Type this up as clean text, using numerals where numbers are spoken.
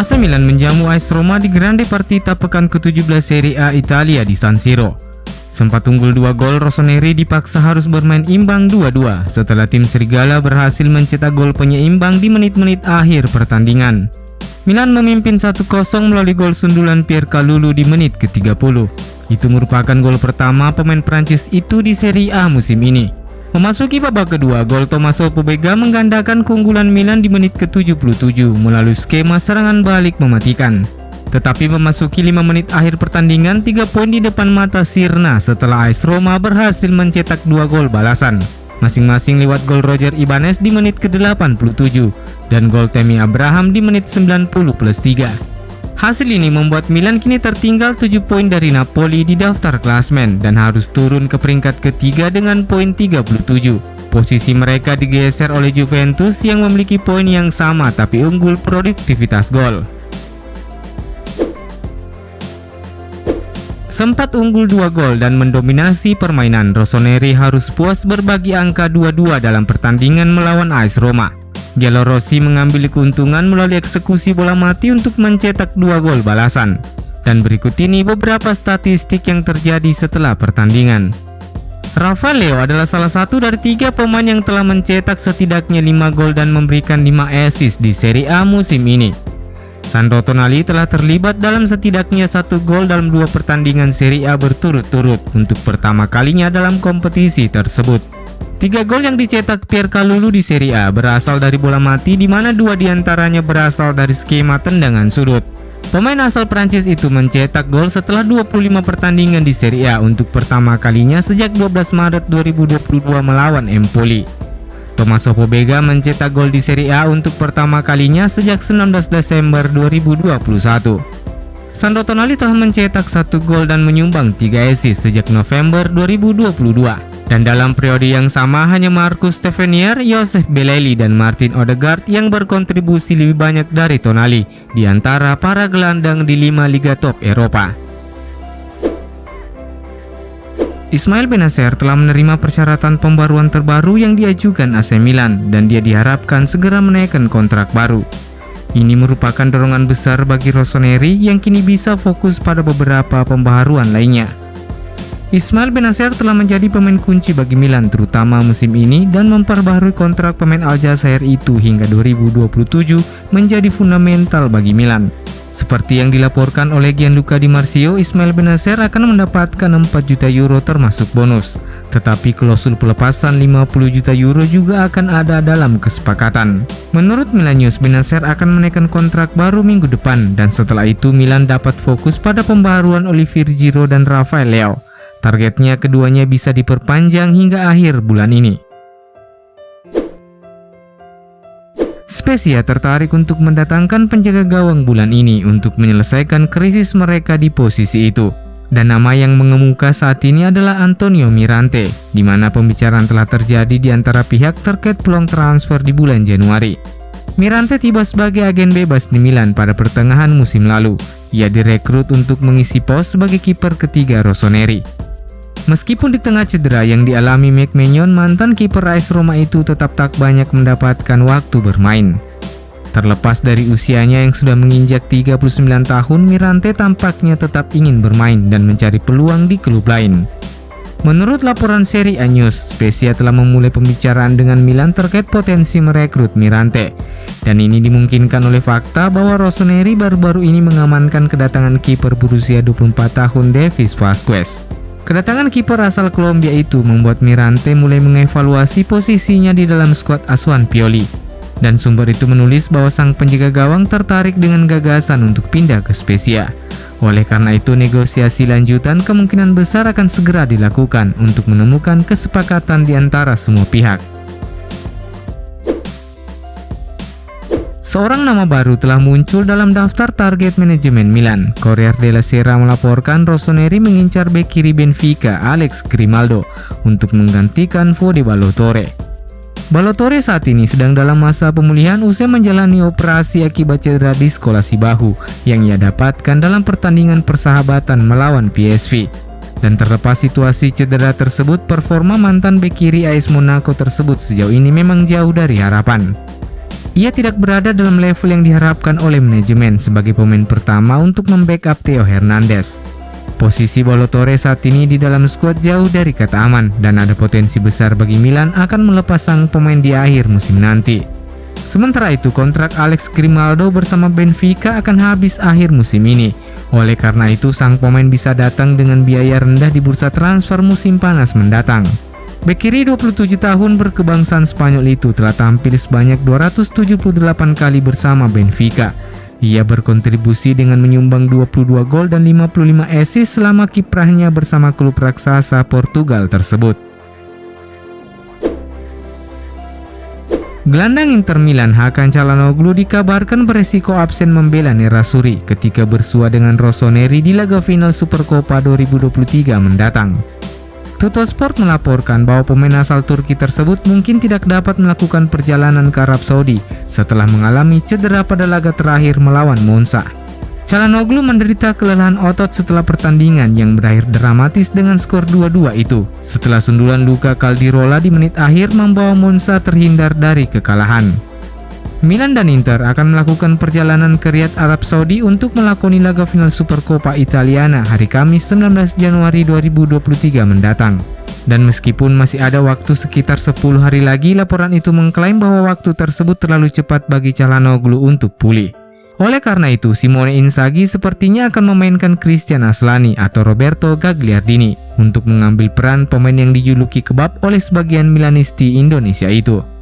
AC Milan menjamu AS Roma di Grande Partita pekan ke-17 Serie A Italia di San Siro. Sempat unggul 2 gol, Rossoneri dipaksa harus bermain imbang 2-2 setelah tim Serigala berhasil mencetak gol penyeimbang di menit-menit akhir pertandingan. Milan memimpin 1-0 melalui gol sundulan Pierre Kalulu di menit ke-30. Itu merupakan gol pertama pemain Prancis itu di Serie A musim ini. Memasuki babak kedua, gol Tommaso Pobega menggandakan keunggulan Milan di menit ke-77 melalui skema serangan balik mematikan. Tetapi memasuki 5 menit akhir pertandingan, 3 poin di depan mata sirna setelah AS Roma berhasil mencetak 2 gol balasan. Masing-masing lewat gol Roger Ibanez di menit ke-87 dan gol Tammy Abraham di menit 90+3. Hasil ini membuat Milan kini tertinggal 7 poin dari Napoli di daftar klasmen dan harus turun ke peringkat ketiga dengan poin 37. Posisi mereka digeser oleh Juventus yang memiliki poin yang sama tapi unggul produktivitas gol. Sempat unggul 2 gol dan mendominasi permainan, Rossoneri harus puas berbagi angka 2-2 dalam pertandingan melawan AS Roma. Giallorossi mengambil keuntungan melalui eksekusi bola mati untuk mencetak 2 gol balasan. Dan berikut ini beberapa statistik yang terjadi setelah pertandingan. Rafael Leao adalah salah satu dari 3 pemain yang telah mencetak setidaknya 5 gol dan memberikan 5 assist di Serie A musim ini. Sandro Tonali telah terlibat dalam setidaknya 1 gol dalam 2 pertandingan Serie A berturut-turut untuk pertama kalinya dalam kompetisi tersebut. 3 gol yang dicetak Pierre Kalulu di Serie A berasal dari bola mati, di mana 2 diantaranya berasal dari skema tendangan sudut. Pemain asal Prancis itu mencetak gol setelah 25 pertandingan di Serie A untuk pertama kalinya sejak 12 Maret 2022 melawan Empoli. Tommaso Pobega mencetak gol di Serie A untuk pertama kalinya sejak 19 Desember 2021. Sandro Tonali telah mencetak 1 gol dan menyumbang 3 assist sejak November 2022. Dan dalam periode yang sama hanya Marcus Tavernier, Joseph Belelli, dan Martin Odegaard yang berkontribusi lebih banyak dari Tonali di antara para gelandang di 5 liga top Eropa. Ismail Bennacer telah menerima persyaratan pembaruan terbaru yang diajukan AC Milan dan dia diharapkan segera menaikkan kontrak baru. Ini merupakan dorongan besar bagi Rossoneri yang kini bisa fokus pada beberapa pembaharuan lainnya. Ismail Bennacer telah menjadi pemain kunci bagi Milan terutama musim ini dan memperbaharui kontrak pemain Aljazair itu hingga 2027 menjadi fundamental bagi Milan. Seperti yang dilaporkan oleh Gianluca Di Marzio, Ismail Bennacer akan mendapatkan 4 juta euro termasuk bonus. Tetapi klausul pelepasan 50 juta euro juga akan ada dalam kesepakatan. Menurut Milan News, Bennacer akan menaikkan kontrak baru minggu depan dan setelah itu Milan dapat fokus pada pembaharuan Olivier Giroud dan Rafael Leao. Targetnya keduanya bisa diperpanjang hingga akhir bulan ini. Spezia tertarik untuk mendatangkan penjaga gawang bulan ini untuk menyelesaikan krisis mereka di posisi itu. Dan nama yang mengemuka saat ini adalah Antonio Mirante, di mana pembicaraan telah terjadi di antara pihak terkait peluang transfer di bulan Januari. Mirante tiba sebagai agen bebas di Milan pada pertengahan musim lalu. Ia direkrut untuk mengisi pos sebagai kiper ketiga Rossoneri. Meskipun di tengah cedera yang dialami Mike Maignan, mantan kiper AS Roma itu tetap tak banyak mendapatkan waktu bermain. Terlepas dari usianya yang sudah menginjak 39 tahun, Mirante tampaknya tetap ingin bermain dan mencari peluang di klub lain. Menurut laporan Serie A News, Spezia telah memulai pembicaraan dengan Milan terkait potensi merekrut Mirante. Dan ini dimungkinkan oleh fakta bahwa Rossoneri baru-baru ini mengamankan kedatangan kiper berusia 24 tahun Davis Vazquez. Kedatangan kiper asal Kolombia itu membuat Mirante mulai mengevaluasi posisinya di dalam skuad asuhan Pioli. Dan sumber itu menulis bahwa sang penjaga gawang tertarik dengan gagasan untuk pindah ke Spezia. Oleh karena itu, negosiasi lanjutan kemungkinan besar akan segera dilakukan untuk menemukan kesepakatan di antara semua pihak. Seorang nama baru telah muncul dalam daftar target manajemen Milan. Corriere della Sera melaporkan Rossoneri mengincar bek kiri Benfica Alex Grimaldo untuk menggantikan Fode Ballo-Touré. Ballo-Touré saat ini sedang dalam masa pemulihan usai menjalani operasi akibat cedera diskolasi bahu yang ia dapatkan dalam pertandingan persahabatan melawan PSV. Dan terlepas situasi cedera tersebut, performa mantan bek kiri AS Monaco tersebut sejauh ini memang jauh dari harapan. Ia tidak berada dalam level yang diharapkan oleh manajemen sebagai pemain pertama untuk membackup Theo Hernandez. Posisi Balotore saat ini di dalam skuad jauh dari kata aman dan ada potensi besar bagi Milan akan melepas sang pemain di akhir musim nanti. Sementara itu, kontrak Alex Grimaldo bersama Benfica akan habis akhir musim ini. Oleh karena itu, sang pemain bisa datang dengan biaya rendah di bursa transfer musim panas mendatang. Bek kiri 27 tahun berkebangsaan Spanyol itu telah tampil sebanyak 278 kali bersama Benfica. Ia berkontribusi dengan menyumbang 22 gol dan 55 assist selama kiprahnya bersama klub raksasa Portugal tersebut. Gelandang Inter Milan Hakan Çalhanoğlu dikabarkan beresiko absen membela Nerazzurri ketika bersua dengan Rossoneri di laga final Supercoppa 2023 mendatang. Tuttosport melaporkan bahwa pemain asal Turki tersebut mungkin tidak dapat melakukan perjalanan ke Arab Saudi setelah mengalami cedera pada laga terakhir melawan Monza. Çalhanoğlu menderita kelelahan otot setelah pertandingan yang berakhir dramatis dengan skor 2-2 itu, setelah sundulan Luca Caldirola di menit akhir membawa Monza terhindar dari kekalahan. Milan dan Inter akan melakukan perjalanan ke Riyadh, Arab Saudi untuk melakoni laga final Supercoppa Italiana hari Kamis 19 Januari 2023 mendatang. Dan meskipun masih ada waktu sekitar 10 hari lagi, laporan itu mengklaim bahwa waktu tersebut terlalu cepat bagi Çalhanoğlu untuk pulih. Oleh karena itu, Simone Inzaghi sepertinya akan memainkan Christian Aslani atau Roberto Gagliardini untuk mengambil peran pemain yang dijuluki kebab oleh sebagian Milanisti Indonesia itu.